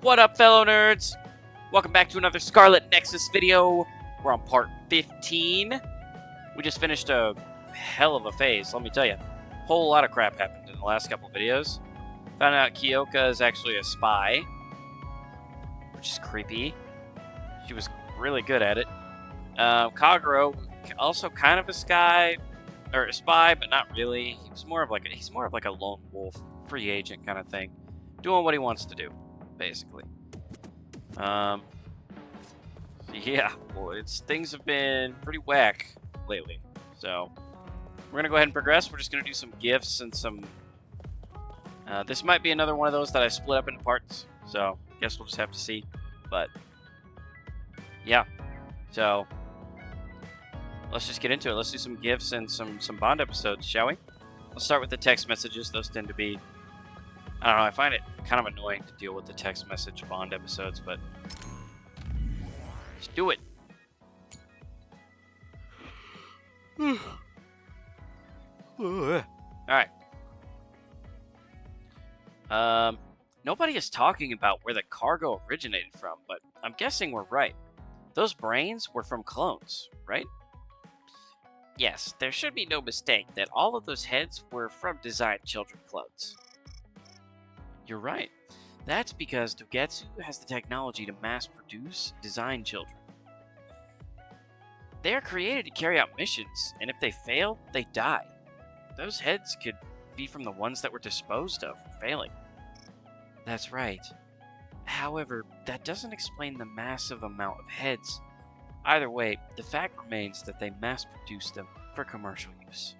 What up, fellow nerds? Welcome back to another Scarlet Nexus video. We're on part 15. We just finished a hell of a phase, let me tell you. Whole lot of crap happened in the last couple videos. Found out Kyoka is actually a spy, which is creepy. She was really good at it. Kagero, also kind of a spy, but not really. He's more of like a lone wolf, free agent kind of thing, doing what he wants to do, basically. Yeah, well, things have been pretty whack lately. So we're gonna go ahead and progress. We're just gonna do some gifts and some. This might be another one of those that I split up into parts. So I guess we'll just have to see. But yeah, so let's just get into it. Let's do some gifts and some Bond episodes, shall we? Let's start with the text messages. Those tend to be, I don't know, I find it kind of annoying to deal with the text message Bond episodes, but let's do it. Alright. Nobody is talking about where the cargo originated from, but I'm guessing we're right. Those brains were from clones, right? Yes, there should be no mistake that all of those heads were from designed children clones. You're right. That's because Togetsu has the technology to mass-produce design children. They are created to carry out missions, and if they fail, they die. Those heads could be from the ones that were disposed of for failing. That's right. However, that doesn't explain the massive amount of heads. Either way, the fact remains that they mass-produced them for commercial use.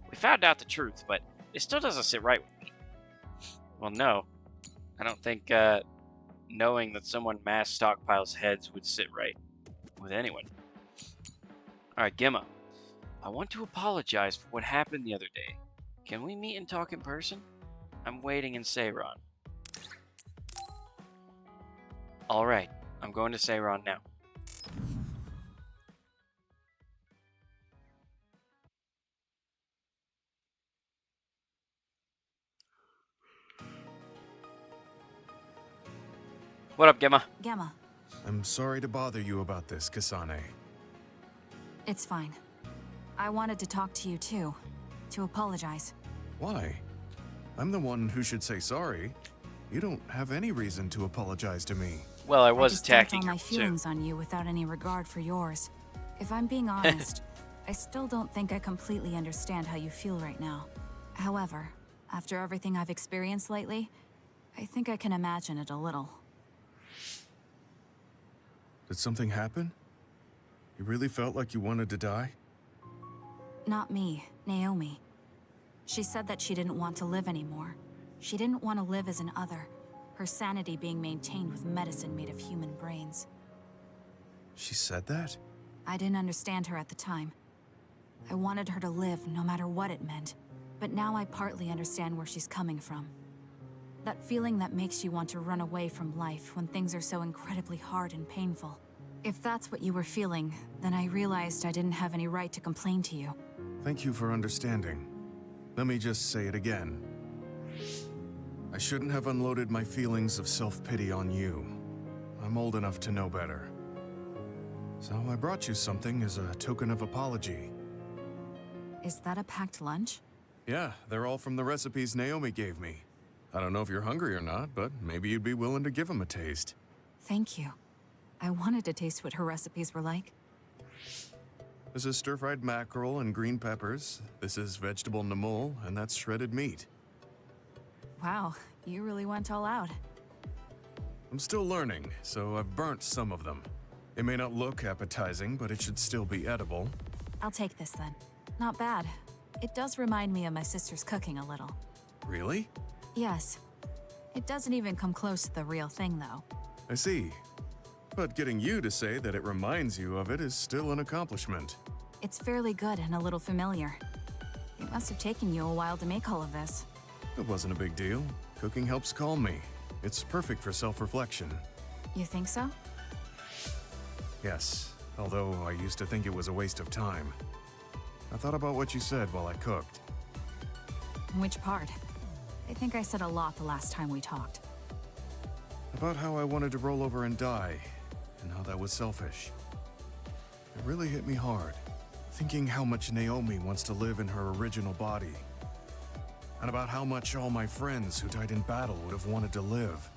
We found out the truth, but it still doesn't sit right with me. Well, no. I don't think knowing that someone mass stockpiles heads would sit right with anyone. Alright, Gemma. I want to apologize for what happened the other day. Can we meet and talk in person? I'm waiting in Seiron. Alright, I'm going to Seiron now. What up, Gemma? Gemma. I'm sorry to bother you about this, Kasane. It's fine. I wanted to talk to you too, to apologize. Why? I'm the one who should say sorry. You don't have any reason to apologize to me. Well, I was attacking all my feelings on you without any regard for yours. If I'm being honest, I still don't think I completely understand how you feel right now. However, after everything I've experienced lately, I think I can imagine it a little. Did something happen? You really felt like you wanted to die? Not me, Naomi. She said that she didn't want to live anymore. She didn't want to live as an other, her sanity being maintained with medicine made of human brains. She said that? I didn't understand her at the time. I wanted her to live no matter what it meant, but now I partly understand where she's coming from. That feeling that makes you want to run away from life when things are so incredibly hard and painful. If that's what you were feeling, then I realized I didn't have any right to complain to you. Thank you for understanding. Let me just say it again. I shouldn't have unloaded my feelings of self-pity on you. I'm old enough to know better. So I brought you something as a token of apology. Is that a packed lunch? Yeah, they're all from the recipes Naomi gave me. I don't know if you're hungry or not, but maybe you'd be willing to give them a taste. Thank you. I wanted to taste what her recipes were like. This is stir-fried mackerel and green peppers. This is vegetable namul, and that's shredded meat. Wow, you really went all out. I'm still learning, so I've burnt some of them. It may not look appetizing, but it should still be edible. I'll take this then. Not bad. It does remind me of my sister's cooking a little. Really? Yes. It doesn't even come close to the real thing, though. I see. But getting you to say that it reminds you of it is still an accomplishment. It's fairly good and a little familiar. It must have taken you a while to make all of this. It wasn't a big deal. Cooking helps calm me. It's perfect for self-reflection. You think so? Yes, although I used to think it was a waste of time. I thought about what you said while I cooked. Which part? I think I said a lot the last time we talked. about how I wanted to roll over and die, and how that was selfish. It really hit me hard, thinking how much Naomi wants to live in her original body, and about how much all my friends who died in battle would have wanted to live.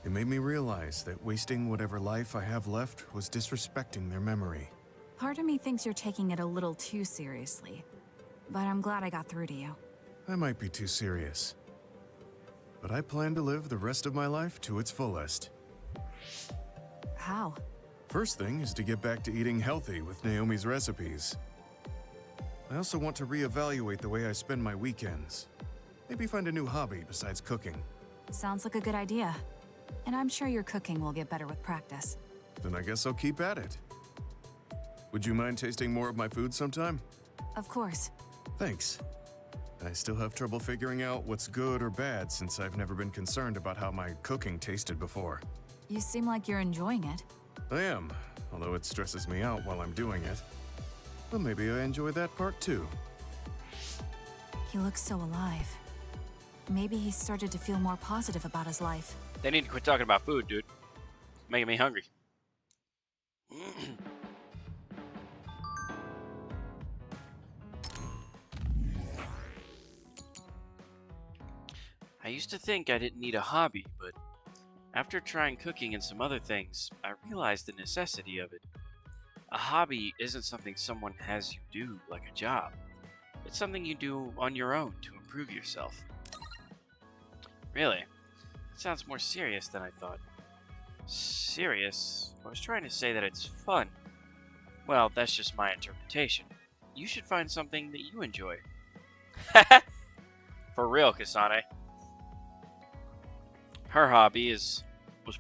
It made me realize that wasting whatever life I have left was disrespecting their memory. Part of me thinks you're taking it a little too seriously, but I'm glad I got through to you. I might be too serious, but I plan to live the rest of my life to its fullest. How? First thing is to get back to eating healthy with Naomi's recipes. I also want to reevaluate the way I spend my weekends. Maybe find a new hobby besides cooking. Sounds like a good idea. And I'm sure your cooking will get better with practice. Then I guess I'll keep at it. Would you mind tasting more of my food sometime? Of course. Thanks. I still have trouble figuring out what's good or bad since I've never been concerned about how my cooking tasted before. You seem like you're enjoying it. I am, although it stresses me out while I'm doing it. But maybe I enjoy that part too. He looks so alive. Maybe he started to feel more positive about his life. They need to quit talking about food, dude. Making me hungry. I used to think I didn't need a hobby, but after trying cooking and some other things, I realized the necessity of it. A hobby isn't something someone has you do like a job. It's something you do on your own to improve yourself. Really? It sounds more serious than I thought. Serious? I was trying to say that it's fun. Well, that's just my interpretation. You should find something that you enjoy. For real, Kasane. Her hobby was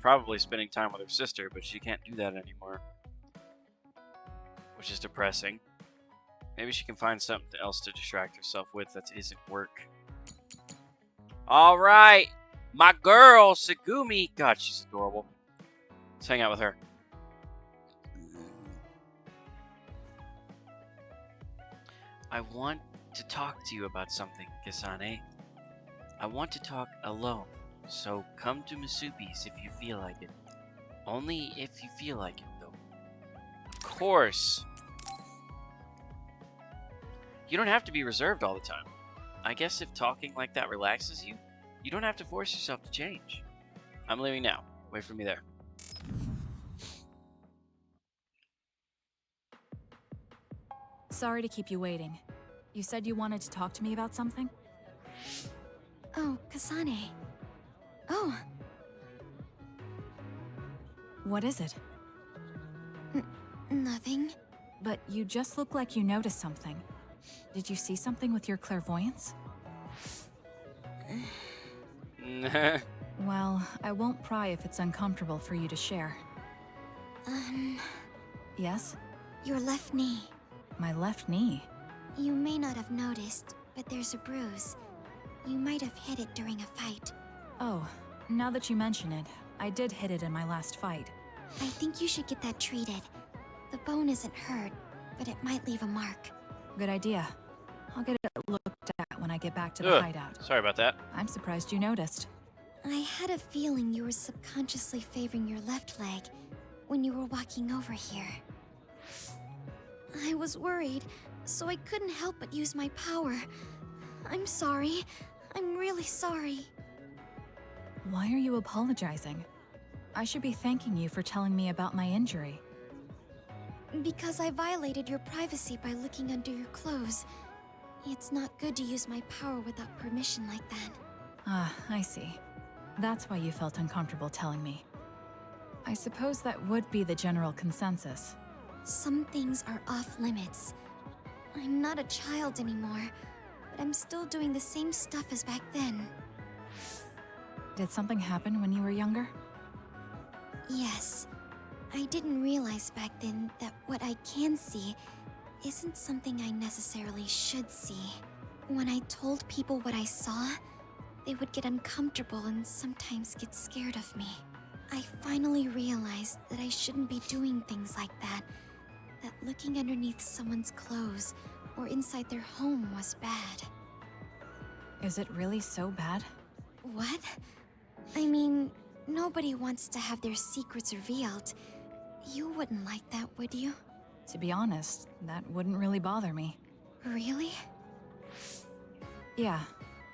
probably spending time with her sister, but she can't do that anymore. Which is depressing. Maybe she can find something else to distract herself with that isn't work. Alright! My girl, Segumi! God, she's adorable. Let's hang out with her. I want to talk to you about something, Kasane. I want to talk alone. So come to Masubi's if you feel like it. Only if you feel like it, though. Of course. You don't have to be reserved all the time. I guess if talking like that relaxes you, you don't have to force yourself to change. I'm leaving now. Wait for me there. Sorry to keep you waiting. You said you wanted to talk to me about something? Oh, Kasane. Oh. What is it? Nothing. But you just look like you noticed something. Did you see something with your clairvoyance? Well, I won't pry if it's uncomfortable for you to share. Yes? Your left knee. My left knee? You may not have noticed, but there's a bruise. You might have hit it during a fight. Oh, now that you mention it, I did hit it in my last fight. I think you should get that treated. The bone isn't hurt, but it might leave a mark. Good idea. I'll get it looked at when I get back to the hideout. Sorry about that. I'm surprised you noticed. I had a feeling you were subconsciously favoring your left leg when you were walking over here. I was worried, so I couldn't help but use my power. I'm sorry. I'm really sorry. Why are you apologizing? I should be thanking you for telling me about my injury. Because I violated your privacy by looking under your clothes. It's not good to use my power without permission like that. Ah, I see. That's why you felt uncomfortable telling me. I suppose that would be the general consensus. Some things are off limits. I'm not a child anymore, but I'm still doing the same stuff as back then. Did something happen when you were younger? Yes. I didn't realize back then that what I can see isn't something I necessarily should see. When I told people what I saw, they would get uncomfortable and sometimes get scared of me. I finally realized that I shouldn't be doing things like that. That looking underneath someone's clothes or inside their home was bad. Is it really so bad? What? I mean, Nobody wants to have their secrets revealed. You wouldn't like that, would you? To be honest, that wouldn't really bother me. Really? Yeah,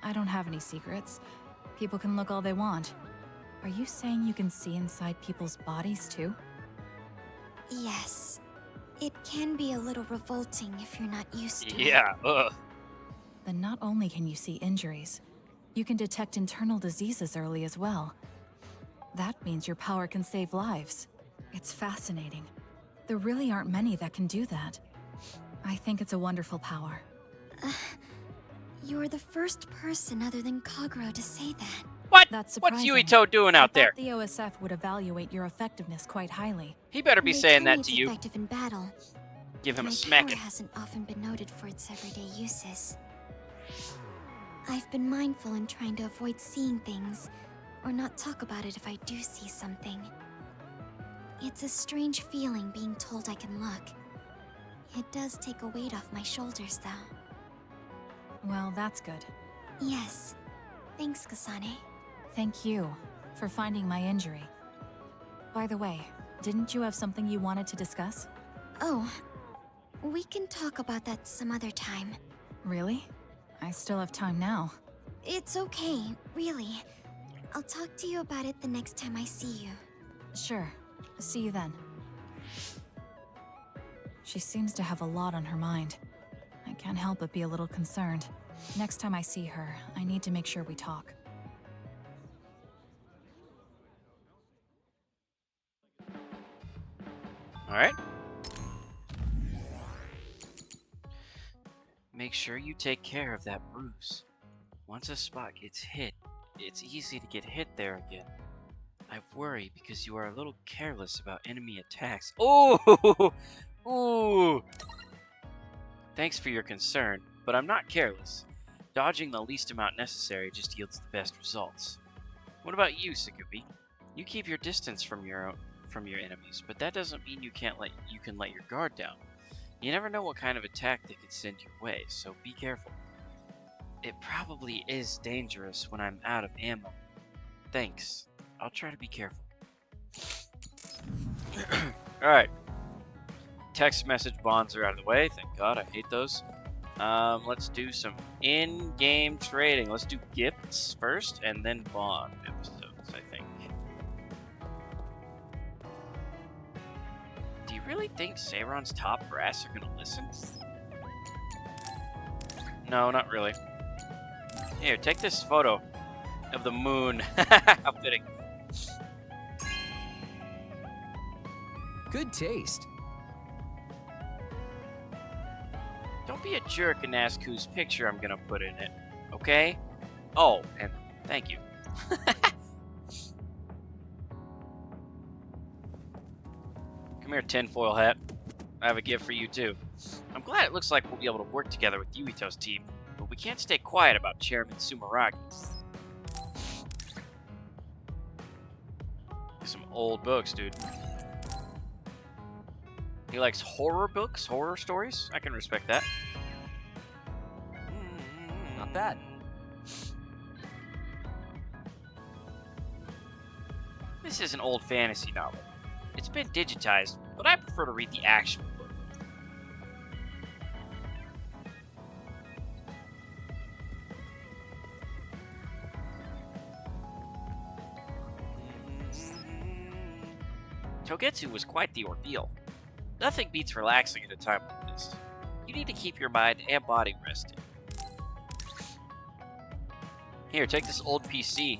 I don't have any secrets. People can look all they want. Are you saying you can see inside people's bodies too? Yes. It can be a little revolting if you're not used to it. Yeah, ugh. Then not only can you see injuries, you can detect internal diseases early as well. That means your power can save lives. It's fascinating. There really aren't many that can do that. I think it's a wonderful power. You're the first person other than Kagero to say that. What? That's What's surprising. Yuito doing out I there? thought the OSF would evaluate your effectiveness quite highly. He better be They saying tell me that to it's you. effective in battle. Give him My a power smacking. hasn't often been noted for its everyday uses. I've been mindful in trying to avoid seeing things, or not talk about it if I do see something. It's a strange feeling being told I can look. It does take a weight off my shoulders, though. Well, that's good. Yes. Thanks, Kasane. Thank you for finding my injury. By the way, didn't you have something you wanted to discuss? Oh, we can talk about that some other time. Really? I still have time now. It's okay, really. I'll talk to you about it the next time I see you. Sure. See you then. She seems to have a lot on her mind. I can't help but be a little concerned. Next time I see her, I need to make sure we talk. Alright. Make sure you take care of that bruise. Once a spot gets hit, it's easy to get hit there again. I worry because you are a little careless about enemy attacks. Oh! Ooh! Thanks for your concern, but I'm not careless. Dodging the least amount necessary just yields the best results. What about you, Sakubi? You keep your distance from your enemies, but that doesn't mean you can let your guard down. You never know what kind of attack they could send your way, so be careful. It probably is dangerous when I'm out of ammo. Thanks. I'll try to be careful. Alright. Text message bonds are out of the way. Thank God, I hate those. Let's do some in-game trading. Let's do gifts first, and then bond episodes, I think. Do you really think Seiron's top brass are gonna listen? No, not really. Here, take this photo of the moon. How fitting. Good taste. Don't be a jerk and ask whose picture I'm gonna put in it, okay? Oh, and thank you. Come here, tinfoil hat. I have a gift for you too. I'm glad it looks like we'll be able to work together with Yuito's team, but we can't stay quiet about Chairman Sumeragi. Some old books, dude. He likes horror books, horror stories. I can respect that. Not bad. This is an old fantasy novel. It's been digitized, but I prefer to read the actual book. Togetsu was quite the ordeal. Nothing beats relaxing at a time like this. You need to keep your mind and body rested. Here, take this old PC.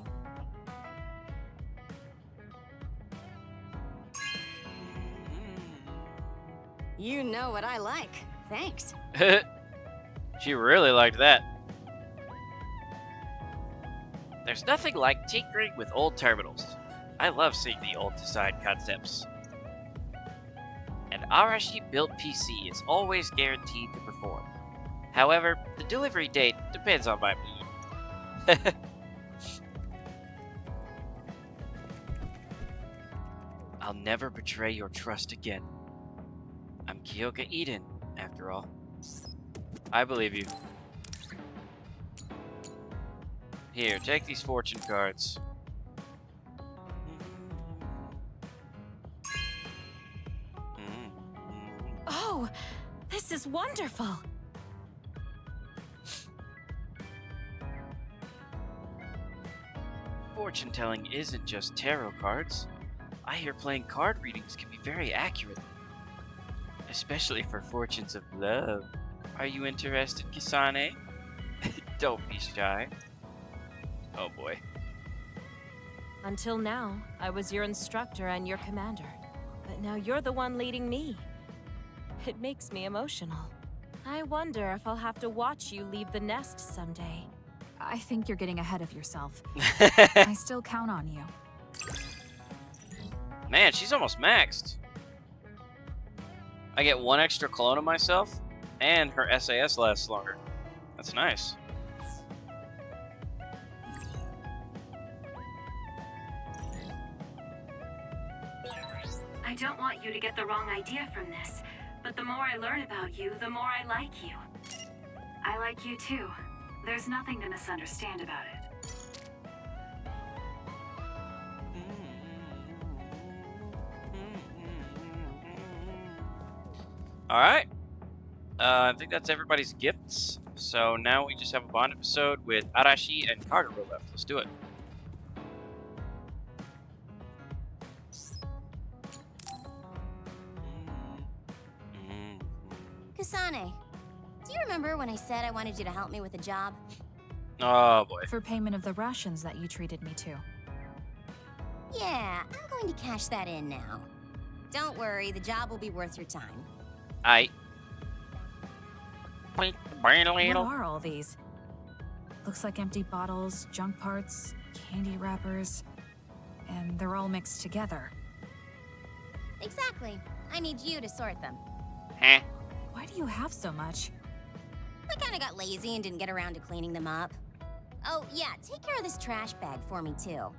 You know what I like. Thanks. She really liked that. There's nothing like tinkering with old terminals. I love seeing the old design concepts. An Arashi-built PC is always guaranteed to perform. However, the delivery date depends on my mood. I'll never betray your trust again. I'm Kyoka Eden, after all. I believe you. Here, take these fortune cards. Oh, this is wonderful. Fortune telling isn't just tarot cards. I hear playing card readings can be very accurate. Especially for fortunes of love. Are you interested, Kasane? Don't be shy. Oh boy. Until now, I was your instructor and your commander. But now you're the one leading me. It makes me emotional. I wonder if I'll have to watch you leave the nest someday. I think you're getting ahead of yourself. I still count on you. Man, she's almost maxed. I get 1 extra clone of myself, and her SAS lasts longer. That's nice. I don't want you to get the wrong idea from this, but the more I learn about you, the more I like you. I like you too. There's nothing to misunderstand about it. Alright. I think that's everybody's gifts. So now we just have a Bond episode with Arashi and Kagero left. Let's do it. Kasane, do you remember when I said I wanted you to help me with a job? Oh boy. For payment of the rations that you treated me to. Yeah, I'm going to cash that in now. Don't worry, the job will be worth your time. I. What are all these? Looks like empty bottles, junk parts, candy wrappers, and they're all mixed together. Exactly. I need you to sort them. Huh? Why do you have so much? I kinda got lazy and didn't get around to cleaning them up. Oh, yeah, take care of this trash bag for me, too.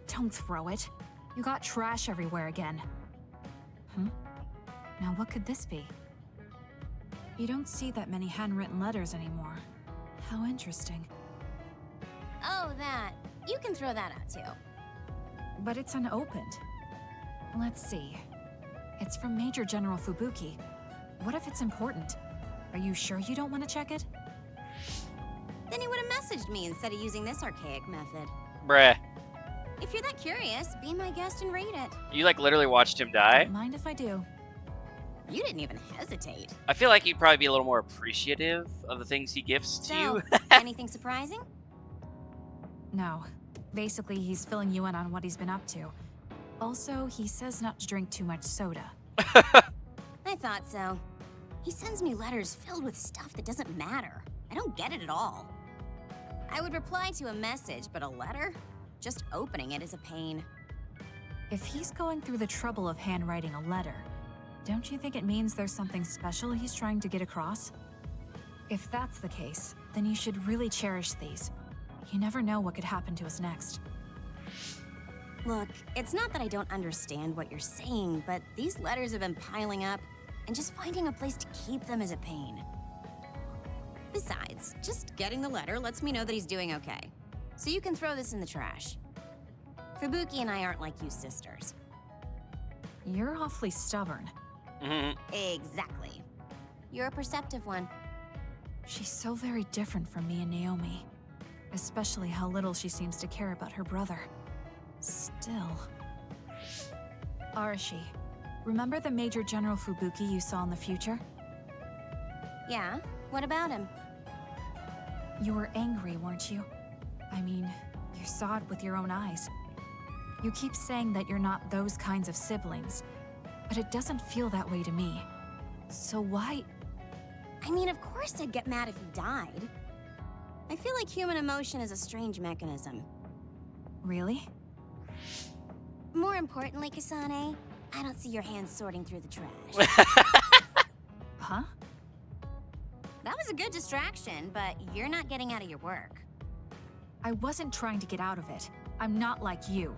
Don't throw it. You got trash everywhere again. Now what could this be? You don't see that many handwritten letters anymore. How interesting. Oh, that. You can throw that out, too. But it's unopened. Let's see. It's from Major General Fubuki. What if it's important? Are you sure you don't want to check it? Then he would have messaged me instead of using this archaic method. Bruh. If you're that curious, be my guest and read it. You like literally watched him die? Don't mind if I do. You didn't even hesitate. I feel like he'd probably be a little more appreciative of the things he gifts to you. Anything surprising? No. Basically, he's filling you in on what he's been up to. Also, he says not to drink too much soda. I thought so. He sends me letters filled with stuff that doesn't matter. I don't get it at all. I would reply to a message, but a letter? Just opening it is a pain. If he's going through the trouble of handwriting a letter, don't you think it means there's something special he's trying to get across? If that's the case, then you should really cherish these. You never know what could happen to us next. Look, it's not that I don't understand what you're saying, but these letters have been piling up, and just finding a place to keep them is a pain. Besides, just getting the letter lets me know that he's doing okay. So you can throw this in the trash. Fubuki and I aren't like you sisters. You're awfully stubborn. Exactly. You're a perceptive one. She's so very different from me and Naomi. Especially how little she seems to care about her brother. Still... Arashi, remember the Major General Fubuki you saw in the future? Yeah? What about him? You were angry, weren't you? I mean, you saw it with your own eyes. You keep saying that you're not those kinds of siblings, but it doesn't feel that way to me. So why? I mean, of course I'd get mad if he died. I feel like human emotion is a strange mechanism. Really? More importantly, Kasane, I don't see your hands sorting through the trash. Huh? That was a good distraction, but you're not getting out of your work. I wasn't trying to get out of it. I'm not like you.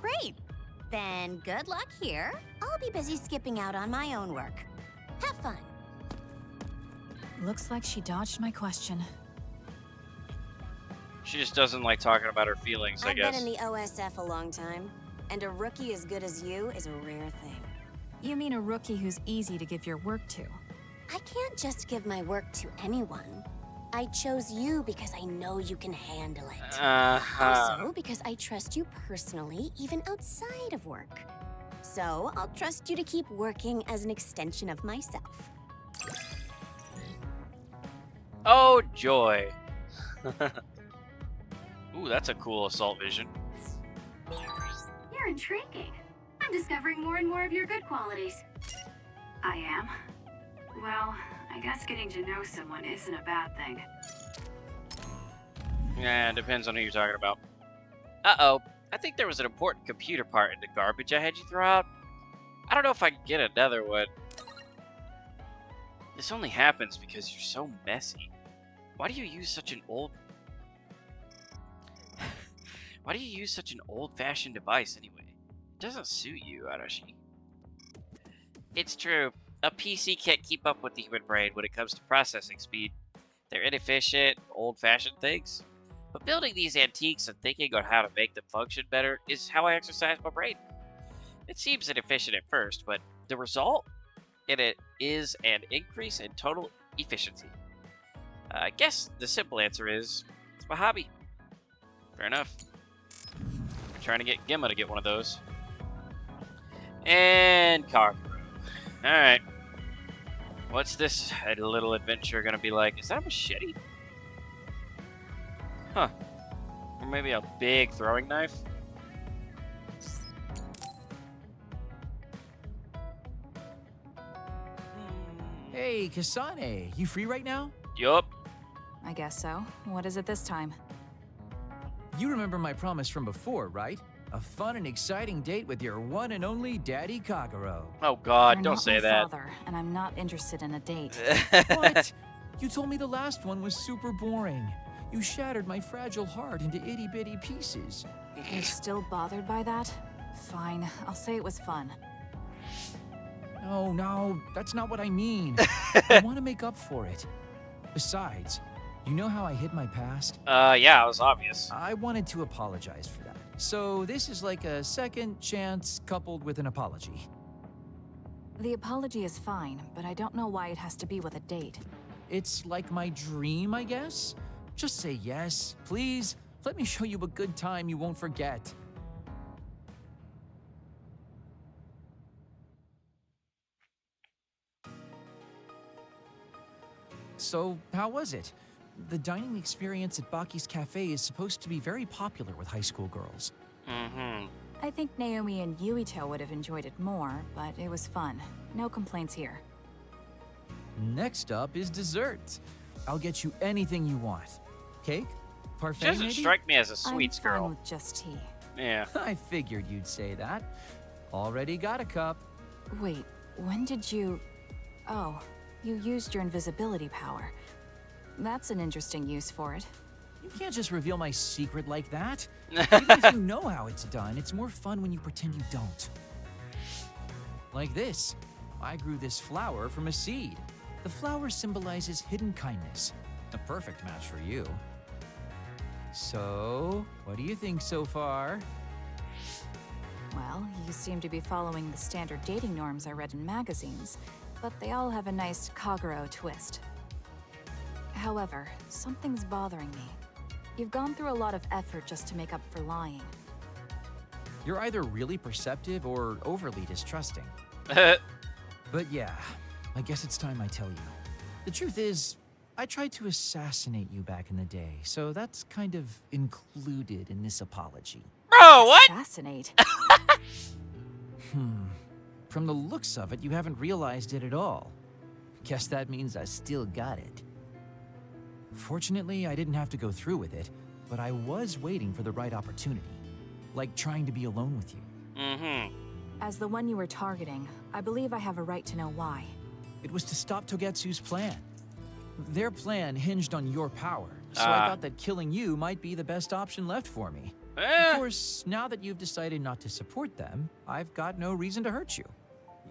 Great. Then good luck here. I'll be busy skipping out on my own work. Have fun. Looks like she dodged my question. She just doesn't like talking about her feelings, I I've guess. been in the OSF a long time, and a rookie as good as you is a rare thing. You mean a rookie who's easy to give your work to? I can't just give my work to anyone. I chose you because I know you can handle it. Also, because I trust you personally, even outside of work. So, I'll trust you to keep working as an extension of myself. Oh, joy. Ooh, that's a cool assault vision. You're intriguing. I'm discovering more and more of your good qualities. I am. Well, I guess getting to know someone isn't a bad thing. Yeah, depends on who you're talking about. Uh-oh. I think there was an important computer part in the garbage I had you throw out. I don't know if I can get another one. This only happens because you're so messy. Why do you use such an Why do you use such an old-fashioned device anyway? It doesn't suit you, Arashi. It's true. A PC can't keep up with the human brain when it comes to processing speed. They're inefficient, old-fashioned things. But building these antiques and thinking on how to make them function better is how I exercise my brain. It seems inefficient at first, but the result in it is an increase in total efficiency. I guess the simple answer is, it's my hobby. Fair enough. I'm trying to get Gemma to get one of those. And Kakaru. Alright. What's this little adventure gonna be like? Is that a machete? Huh. Or maybe a big throwing knife? Hey, Kasane, you free right now? Yup. I guess so. What is it this time? You remember my promise from before, right? A fun and exciting date with your one and only Daddy Kagero. Oh god, You're don't not say my that. father, and I'm not interested in a date. What? You told me the last one was super boring. You shattered my fragile heart into itty-bitty pieces. You're still bothered by that? Fine, I'll say it was fun. No, that's not what I mean. I want to make up for it. Besides, you know how I hid my past? Yeah, it was obvious. I wanted to apologize for that. So this is like a second chance coupled with an apology. The apology is fine, but I don't know why it has to be with a date. It's like my dream, I guess? Just say yes, please. Let me show you a good time you won't forget. So, how was it? The dining experience at Baki's Cafe is supposed to be very popular with high school girls. Mm-hmm. I think Naomi and Yuito would have enjoyed it more, but it was fun. No complaints here. Next up is dessert. I'll get you anything you want. Cake? She Parfait, doesn't maybe? strike me as a sweets I'm fine girl. with just tea. Yeah. I figured you'd say that. Already got a cup. Wait, when did you... Oh, you used your invisibility power. That's an interesting use for it. You can't just reveal my secret like that. Even if you know how it's done, it's more fun when you pretend you don't. Like this. I grew this flower from a seed. The flower symbolizes hidden kindness. A perfect match for you. So, what do you think so far? Well, you seem to be following the standard dating norms I read in magazines, but they all have a nice Kagero twist. However, something's bothering me. You've gone through a lot of effort just to make up for lying. You're either really perceptive or overly distrusting. But yeah, I guess it's time I tell you. The truth is, I tried to assassinate you back in the day, so that's kind of included in this apology. Bro, what? Assassinate? From the looks of it, you haven't realized it at all. Guess that means I still got it. Fortunately, I didn't have to go through with it, but I was waiting for the right opportunity. Like trying to be alone with you. Mm-hmm. As the one you were targeting, I believe I have a right to know why. It was to stop Togetsu's plan. Their plan hinged on your power, so I thought that killing you might be the best option left for me. Of course, now that you've decided not to support them, I've got no reason to hurt you.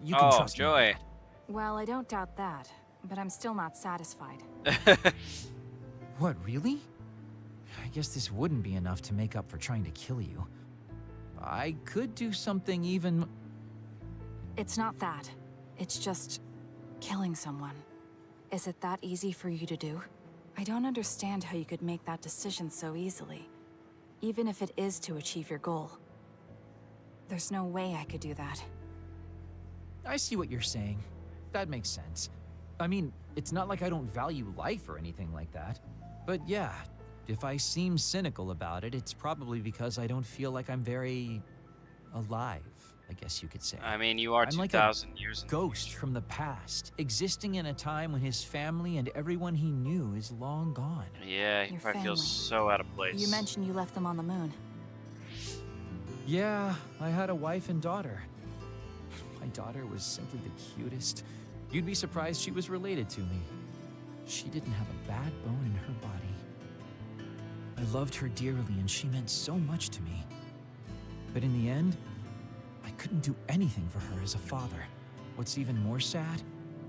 You can trust me on joy. that. Well, I don't doubt that, but I'm still not satisfied. What, really? I guess this wouldn't be enough to make up for trying to kill you. I could do something even... It's not that. It's just killing someone. Is it that easy for you to do? I don't understand how you could make that decision so easily, even if it is to achieve your goal. There's no way I could do that. I see what you're saying. That makes sense. I mean, it's not like I don't value life or anything like that. But yeah, if I seem cynical about it, it's probably because I don't feel like I'm very alive, I guess you could say. I mean, you are I'm like 2,000 years in the ghost future. from the past, existing in a time when his family and everyone he knew is long gone. Yeah, he Your probably feels family. so out of place. You mentioned you left them on the moon. Yeah, I had a wife and daughter. My daughter was simply the cutest. You'd be surprised she was related to me. She didn't have a bad bone in her body. I loved her dearly and she meant so much to me. But in the end, I couldn't do anything for her as a father. What's even more sad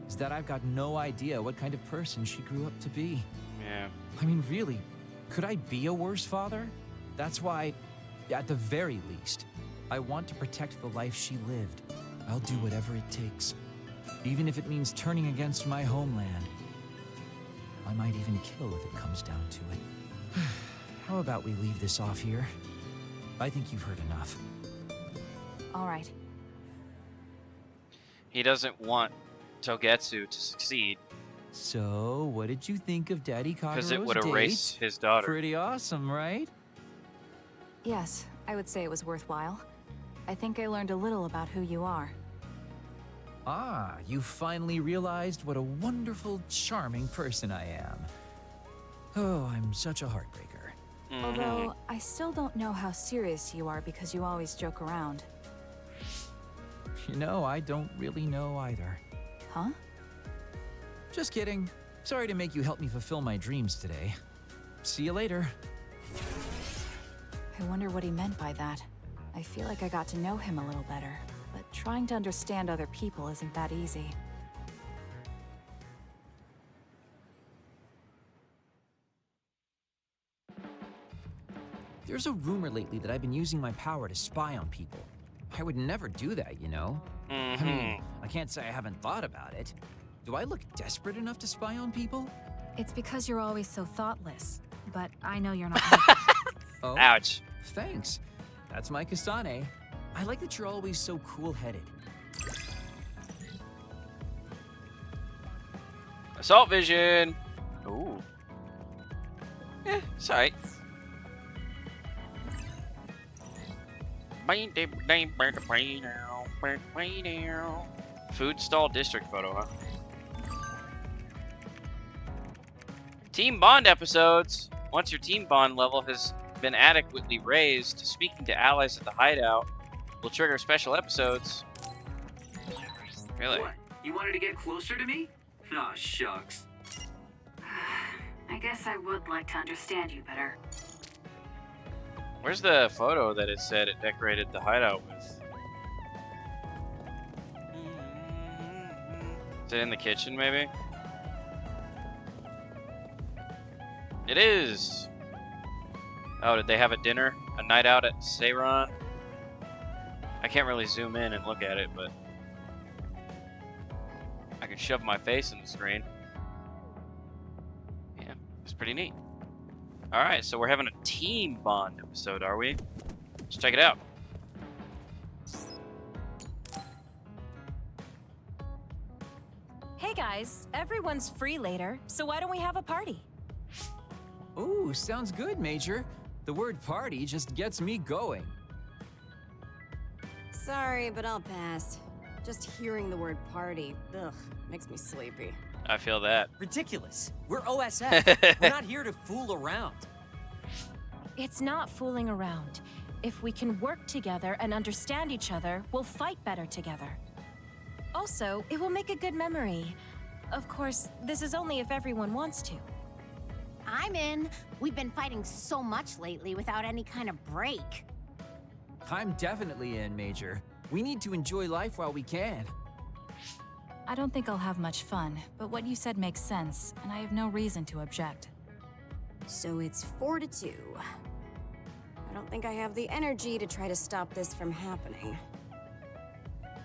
is that I've got no idea what kind of person she grew up to be. Yeah. I mean, really, could I be a worse father? That's why, at the very least, I want to protect the life she lived. I'll do whatever it takes, even if it means turning against my homeland. I might even kill if it comes down to it. How about we leave this off here? I think you've heard enough. All right. He doesn't want Togetsu to succeed So, what did you think of Daddy Kagero's because it would erase date? his daughter. Pretty awesome, right? Yes, I would say it was worthwhile. I think I learned a little about who you are. Ah, you finally realized what a wonderful, charming person I am. Oh, I'm such a heartbreaker. Mhm. Although, I still don't know how serious you are because you always joke around. You know, I don't really know either. Huh? Just kidding. Sorry to make you help me fulfill my dreams today. See you later. I wonder what he meant by that. I feel like I got to know him a little better, but trying to understand other people isn't that easy. There's a rumor lately that I've been using my power to spy on people. I would never do that, you know? I mean, I can't say I haven't thought about it. Do I look desperate enough to spy on people? It's because you're always so thoughtless, but I know you're not like that. Oh, Ouch. thanks. That's my Kasane. I like that you're always so cool-headed. Assault vision. Ooh. It's alright. Food stall district photo, huh? Team bond episodes. Once your team bond level has been adequately raised, speaking to allies at the hideout will trigger special episodes. Really? What? You wanted to get closer to me? Aw, shucks. I guess I would like to understand you better. Where's the photo that it said it decorated the hideout with? Is it in the kitchen, maybe? It is! Oh, did they have a dinner? A night out at Seiron? I can't really zoom in and look at it, but I can shove my face in the screen. Yeah, it's pretty neat. Alright, so we're having a team bond episode, are we? Let's check it out. Hey guys, everyone's free later, so why don't we have a party? Ooh, sounds good, Major. The word party just gets me going. Sorry, but I'll pass. Just hearing the word party, ugh, makes me sleepy. I feel that. Ridiculous. We're OSF. We're not here to fool around. It's not fooling around. If we can work together and understand each other, we'll fight better together. Also, it will make a good memory. Of course, this is only if everyone wants to. I'm in. We've been fighting so much lately without any kind of break. I'm definitely in, Major. We need to enjoy life while we can. I don't think I'll have much fun, but what you said makes sense, and I have no reason to object. So it's 4-2. I don't think I have the energy to try to stop this from happening.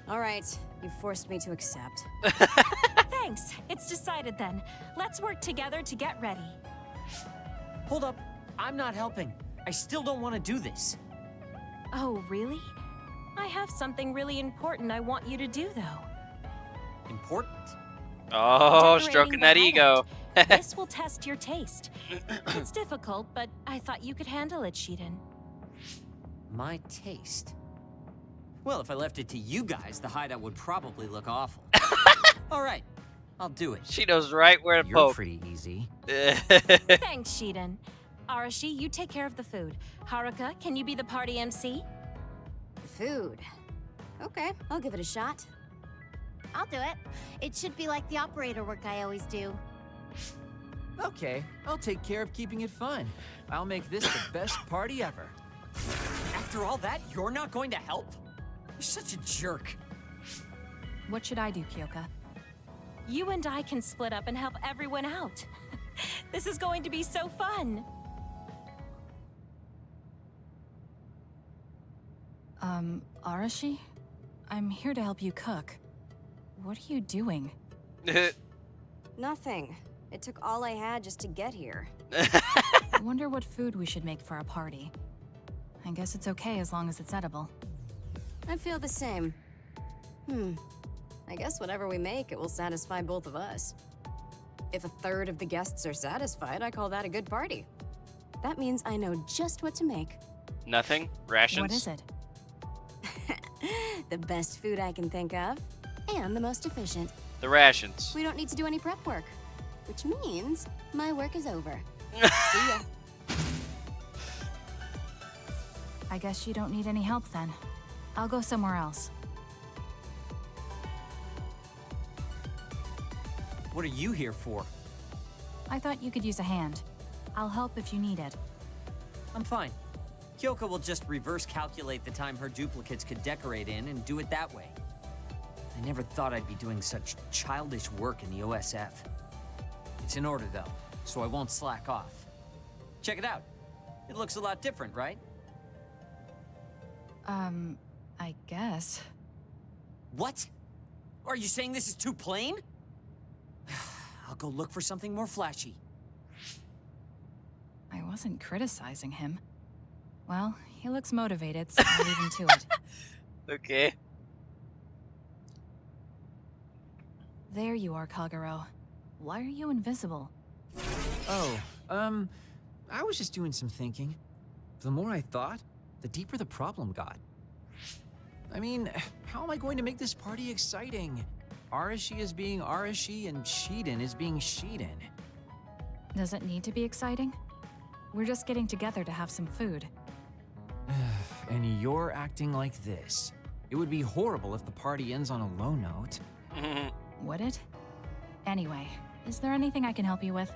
All right, you forced me to accept. Thanks. It's decided then. Let's work together to get ready. Hold up. I'm not helping. I still don't want to do this. Oh, really? I have something really important I want you to do, though. Important? Oh, Decorating stroking the that ego. hideout. This will test your taste. It's difficult, but I thought you could handle it, Shiden. My taste? Well, if I left it to you guys, the hideout would probably look awful. All right, I'll do it. She knows right where to You're poke. pretty easy. Thanks, Shiden. Arashi, you take care of the food. Haruka, can you be the party MC? Food. Okay, I'll give it a shot. I'll do it. It should be like the operator work I always do. Okay, I'll take care of keeping it fun. I'll make this the best party ever. After all that, you're not going to help? You're such a jerk. What should I do, Kyoka? You and I can split up and help everyone out. This is going to be so fun. Arashi? I'm here to help you cook. What are you doing? Nothing. It took all I had just to get here. I wonder what food we should make for our party. I guess it's okay as long as it's edible. I feel the same. I guess whatever we make, it will satisfy both of us. If a third of the guests are satisfied, I call that a good party. That means I know just what to make. Nothing? Rations? What is it? The best food I can think of, and the most efficient. The rations. We don't need to do any prep work, which means my work is over. See ya. I guess you don't need any help then. I'll go somewhere else. What are you here for? I thought you could use a hand. I'll help if you need it. I'm fine. Kyoko will just reverse calculate the time her duplicates could decorate in and do it that way. I never thought I'd be doing such childish work in the OSF. It's in order though, so I won't slack off. Check it out. It looks a lot different, right? I guess. What? Are you saying this is too plain? I'll go look for something more flashy. I wasn't criticizing him. Well, he looks motivated, so I'll leave him to it. Okay. There you are, Kagero. Why are you invisible? Oh, I was just doing some thinking. The more I thought, the deeper the problem got. I mean, how am I going to make this party exciting? Arashi is being Arashi and Shiden is being Shiden. Does it need to be exciting? We're just getting together to have some food. And you're acting like this. It would be horrible if the party ends on a low note. Would it? Anyway, is there anything I can help you with?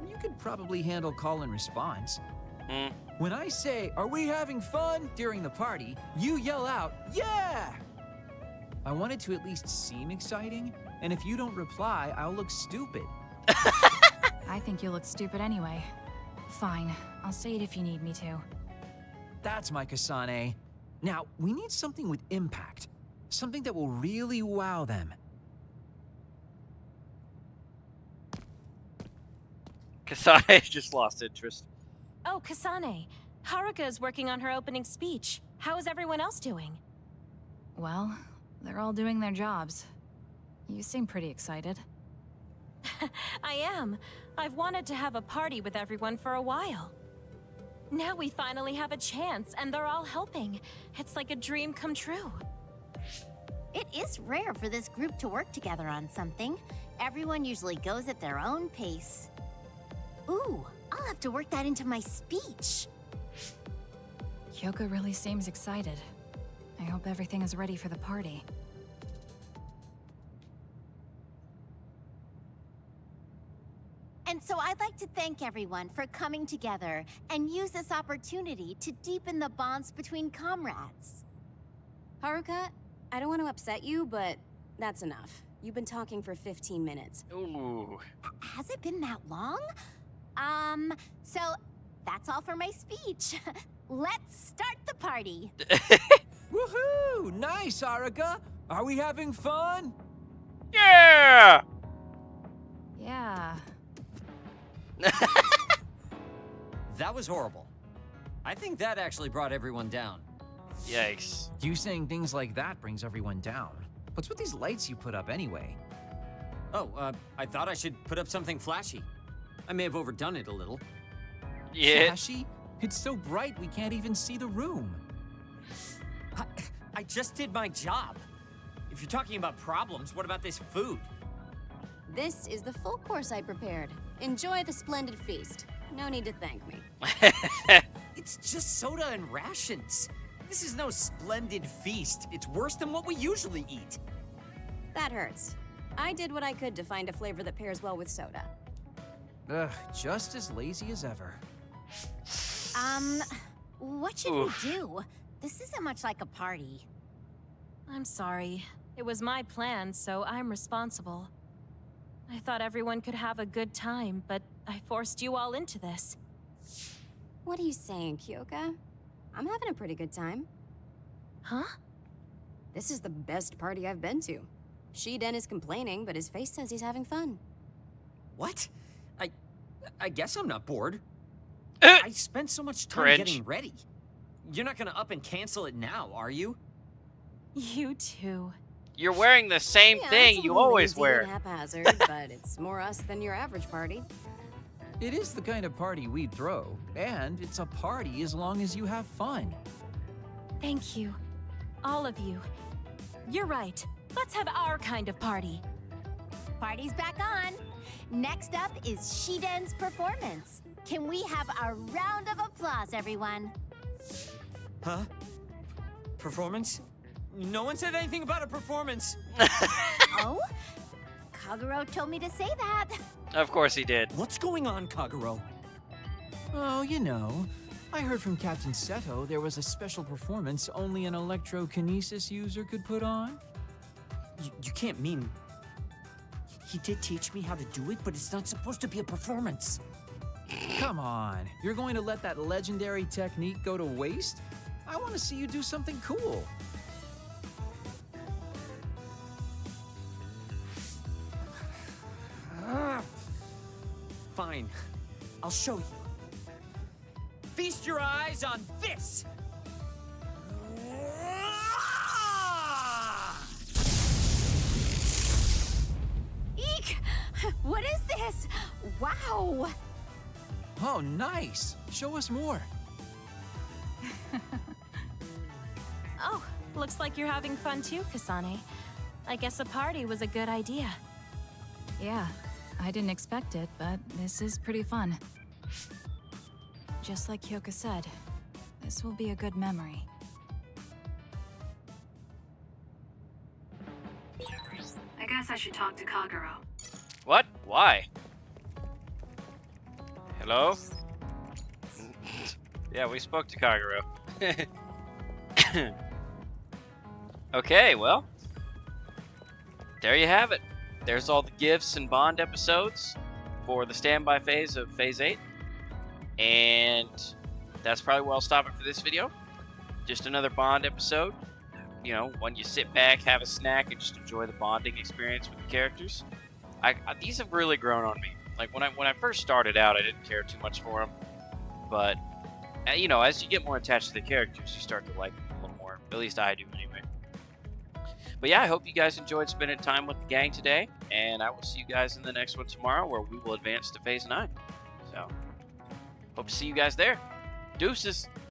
You could probably handle call and response. When I say, "Are we having fun?" during the party, you yell out, "Yeah!" I want it to at least seem exciting, and if you don't reply, I'll look stupid. I think you look stupid anyway. Fine, I'll say it if you need me to. That's my Kasane. Now, we need something with impact. Something that will really wow them. Kasane just lost interest. Oh, Kasane. Haruka is working on her opening speech. How is everyone else doing? Well, they're all doing their jobs. You seem pretty excited. I am. I've wanted to have a party with everyone for a while. Now we finally have a chance, and they're all helping. It's like a dream come true. It is rare for this group to work together on something. Everyone usually goes at their own pace. Ooh, I'll have to work that into my speech. Kyoka really seems excited. I hope everything is ready for the party. And so I'd like to thank everyone for coming together and use this opportunity to deepen the bonds between comrades. Haruka, I don't want to upset you, but that's enough. You've been talking for 15 minutes. Ooh. Has it been that long? So that's all for my speech. Let's start the party. Woohoo! Nice, Aruka! Are we having fun? Yeah! Yeah. That was horrible. I think that actually brought everyone down. Yikes. You saying things like that brings everyone down. What's with these lights you put up anyway? Oh, I thought I should put up something flashy. I may have overdone it a little. Yeah. Flashy? It's so bright we can't even see the room. I just did my job. If you're talking about problems, what about this food? This is the full course I prepared. Enjoy the splendid feast. No need to thank me. It's just soda and rations. This is no splendid feast. It's worse than what we usually eat. That hurts. I did what I could to find a flavor that pairs well with soda. Ugh, just as lazy as ever. What should Oof. we do? This isn't much like a party. I'm sorry. It was my plan, so I'm responsible. I thought everyone could have a good time, but I forced you all into this. What are you saying, Kyoka? I'm having a pretty good time. Huh? This is the best party I've been to. Shiden is complaining, but his face says he's having fun. What? I guess I'm not bored. I spent so much time Cringe. getting ready. You're not gonna up and cancel it now, are you? You too. You're wearing the same Yeah, thing it's a you little always lazy wear. and haphazard, but it's more us than your average party. It is the kind of party we'd throw, and it's a party as long as you have fun. Thank you. All of you. You're right. Let's have our kind of party. Party's back on. Next up is Shiden's performance. Can we have a round of applause, everyone? Huh? Performance? No one said anything about a performance. Oh? Kaguro told me to say that. Of course he did. What's going on, Kaguro? Oh, you know, I heard from Captain Seto there was a special performance only an electrokinesis user could put on. You can't mean... He did teach me how to do it, but it's not supposed to be a performance. Come on, you're going to let that legendary technique go to waste? I want to see you do something cool. Fine, I'll show you. Feast your eyes on this! Eek! What is this? Wow! Oh, nice. Show us more. Oh, looks like you're having fun too, Kasane. I guess a party was a good idea. Yeah, I didn't expect it, but this is pretty fun. Just like Kyoka said, this will be a good memory. I guess I should talk to Kaguro. What? Why? Hello? Yeah, we spoke to Kaguro. Okay, well. There you have it. There's all the gifts and Bond episodes for the standby phase of Phase 8. And that's probably where I'll stop it for this video. Just another Bond episode. You know, when you sit back, have a snack, and just enjoy the bonding experience with the characters. These have really grown on me. Like, when I first started out, I didn't care too much for them. But, you know, as you get more attached to the characters, you start to like them a little more. At least I do, anyway. But yeah, I hope you guys enjoyed spending time with the gang today. And I will see you guys in the next one tomorrow, where we will advance to Phase 9. So, hope to see you guys there. Deuces!